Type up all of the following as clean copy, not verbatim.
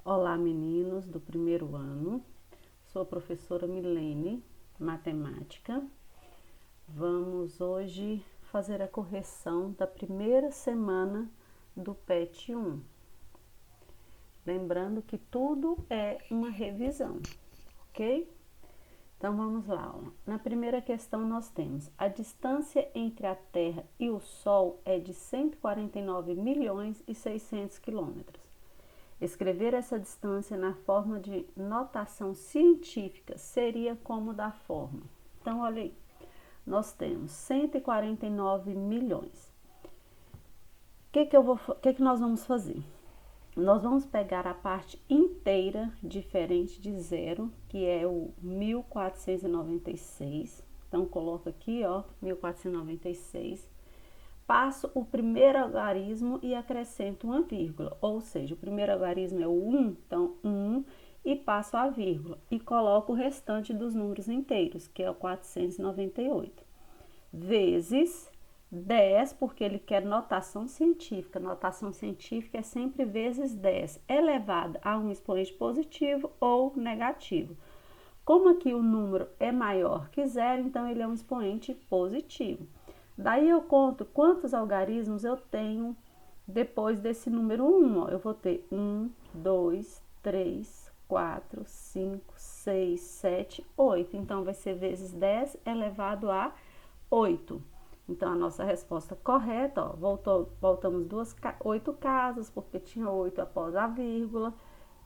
Olá, meninos do primeiro ano. Sou a professora Milene, matemática. Vamos hoje fazer a correção da primeira semana do PET 1. Lembrando que tudo é uma revisão, ok? Então vamos lá. Na primeira questão nós temos: a distância entre a Terra e o Sol é de 149.600.000 quilômetros. Escrever essa distância na forma de notação científica seria como da forma. Então, olha aí, nós temos 149 milhões. O que nós vamos fazer? Nós vamos pegar a parte inteira diferente de zero, que é o 1496. Então, coloca aqui, ó, 1496. Passo o primeiro algarismo e acrescento uma vírgula, ou seja, o primeiro algarismo é o 1, então 1, e passo a vírgula, e coloco o restante dos números inteiros, que é o 498, vezes 10, porque ele quer notação científica. Notação científica é sempre vezes 10, elevado a um expoente positivo ou negativo. Como aqui o número é maior que zero, então ele é um expoente positivo. Daí eu conto quantos algarismos eu tenho depois desse número 1. Ó. Eu vou ter 1, 2, 3, 4, 5, 6, 7, 8. Então, vai ser vezes 10 elevado a 8. Então, a nossa resposta correta, ó, voltamos 8 casas, porque tinha 8 após a vírgula.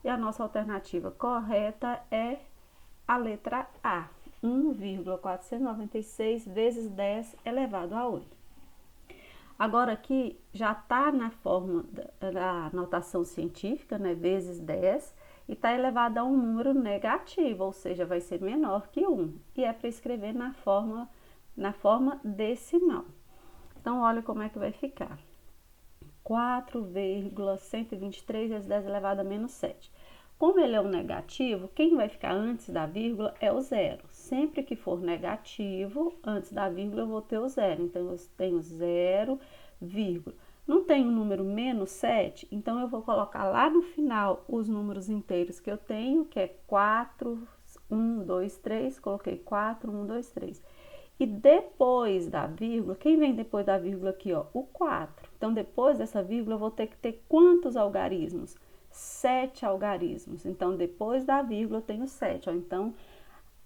E a nossa alternativa correta é a letra A. 1,496 vezes 10 elevado a 8. Agora aqui já está na forma da notação científica, né, vezes 10, e está elevado a um número negativo, ou seja, vai ser menor que 1. E é para escrever na forma decimal. Então, olha como é que vai ficar. 4,123 vezes 10 elevado a menos 7. Como ele é um negativo, quem vai ficar antes da vírgula é o zero. Sempre que for negativo, antes da vírgula eu vou ter o zero. Então, eu tenho 0, vírgula. Não tem o número menos 7, então eu vou colocar lá no final os números inteiros que eu tenho, que é 4, 1, 2, 3. Coloquei 4, 1, 2, 3. E depois da vírgula, quem vem depois da vírgula aqui, ó? O 4. Então, depois dessa vírgula, eu vou ter que ter quantos algarismos? 7 algarismos. Então, depois da vírgula, eu tenho 7. Ó. Então,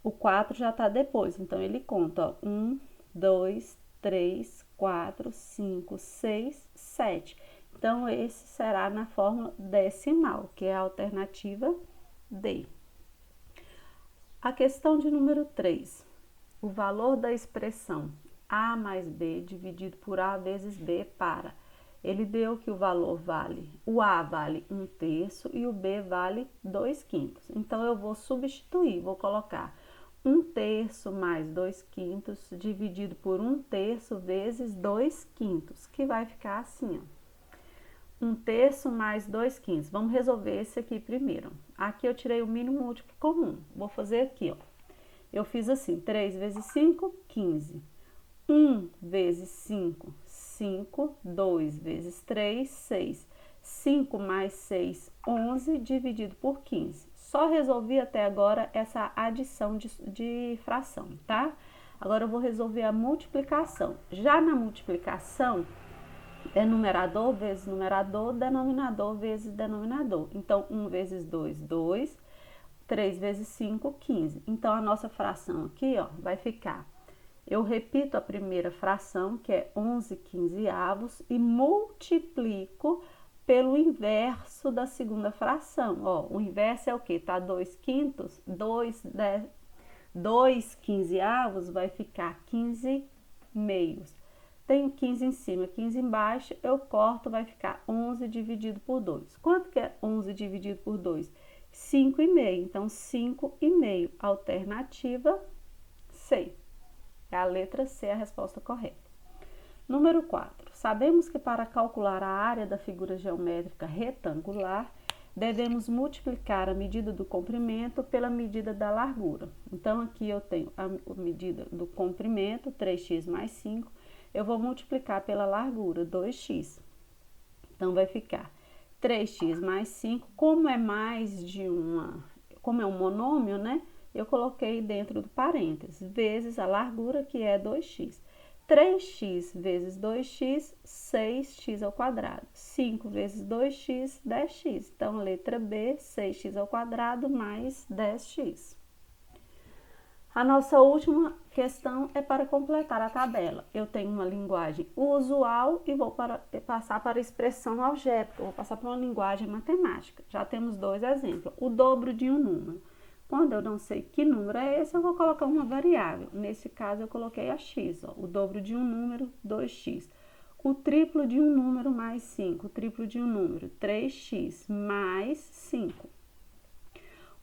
o 4 já está depois. Então, ele conta, ó, 1, 2, 3, 4, 5, 6, 7. Então, esse será na forma decimal, que é a alternativa D. A questão de número 3. O valor da expressão A mais B dividido por A vezes B para... Ele deu que o valor o A vale 1/3 e o B vale 2/5. Então, eu vou substituir, vou colocar 1/3 mais 2/5 dividido por 1/3 vezes 2/5, que vai ficar assim, ó. 1/3 mais 2/5. Vamos resolver esse aqui primeiro. Aqui eu tirei o mínimo múltiplo comum. Vou fazer aqui, ó. Eu fiz assim, 3 vezes 5, 15. 1 vezes 5, 5. 2 vezes 3, 6. 5 mais 6, 11, dividido por 15. Só resolvi até agora essa adição de fração, tá? Agora eu vou resolver a multiplicação. Já na multiplicação, é numerador vezes numerador, denominador vezes denominador. Então, 1 vezes 2, 2. 3 vezes 5, 15. Então, a nossa fração aqui, ó, vai ficar... Eu repito a primeira fração, que é 11/15, e multiplico pelo inverso da segunda fração. Ó, o inverso é o quê? Tá 2/5, 2/15 vai ficar 15/2. Tenho 15 em cima, 15 embaixo, eu corto, vai ficar 11 dividido por 2. Quanto que é 11 dividido por 2? 5,5. Então, 5,5. Alternativa C. É a letra C a resposta correta. Número 4. Sabemos que para calcular a área da figura geométrica retangular, devemos multiplicar a medida do comprimento pela medida da largura. Então, aqui eu tenho a medida do comprimento, 3x mais 5. Eu vou multiplicar pela largura, 2x. Então, vai ficar 3x mais 5, como é como é um monômio, né? Eu coloquei dentro do parênteses, vezes a largura, que é 2x. 3x vezes 2x, 6x ao quadrado. 5 vezes 2x, 10x. Então, letra B, 6x ao quadrado mais 10x. A nossa última questão é para completar a tabela. Eu tenho uma linguagem usual e vou passar para a expressão algébrica, vou passar para uma linguagem matemática. Já temos dois exemplos. O dobro de um número. Quando eu não sei que número é esse, eu vou colocar uma variável. Nesse caso, eu coloquei a x. Ó. O dobro de um número, 2x. O triplo de um número mais 5. O triplo de um número, 3x mais 5.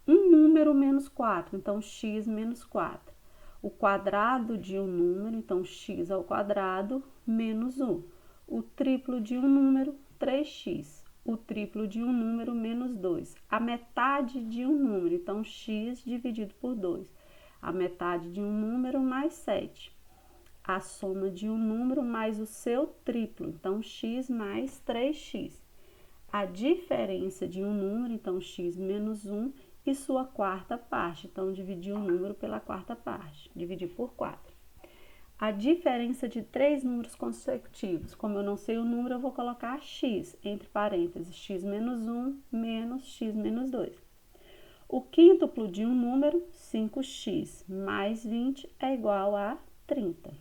Um número menos 4, então x menos 4. O quadrado de um número, então x ao quadrado menos 1. O triplo de um número, 3x. O triplo de um número menos 2. A metade de um número, então x dividido por 2. A metade de um número mais 7. A soma de um número mais o seu triplo, então x mais 3x. A diferença de um número, então x menos 1. E sua quarta parte, então dividir o número pela quarta parte, dividir por 4. A diferença de 3 números consecutivos, como eu não sei o número, eu vou colocar x, entre parênteses, x menos 1 menos x menos 2. O quíntuplo de um número, 5x mais 20 é igual a 30.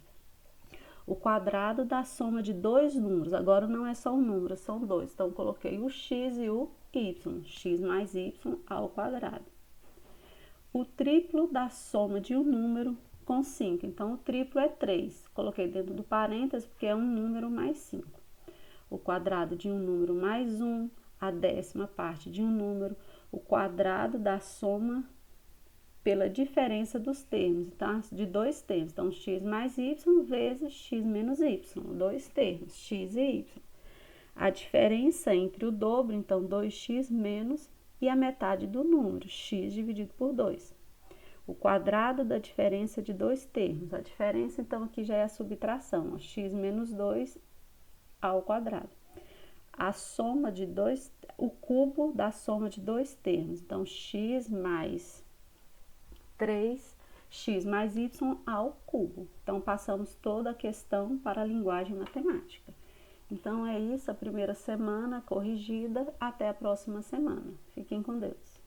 O quadrado da soma de dois números, agora não é só um número, são dois, então coloquei o x e o y, x mais y ao quadrado. O triplo da soma de um número com 5, então o triplo é 3, coloquei dentro do parênteses porque é um número mais 5. O quadrado de um número mais 1, a décima parte de um número, o quadrado da soma pela diferença dos termos, tá? De dois termos, então x mais y vezes x menos y, dois termos, x e y. A diferença entre o dobro, então 2x menos, e a metade do número, x dividido por 2. O quadrado da diferença de dois termos. A diferença, então, aqui já é a subtração, ó, x menos 2 ao quadrado. A soma de dois, o cubo da soma de dois termos. Então, x mais 3x mais y ao cubo. Então, passamos toda a questão para a linguagem matemática. Então, é isso, a primeira semana corrigida. Até a próxima semana. Fiquem com Deus.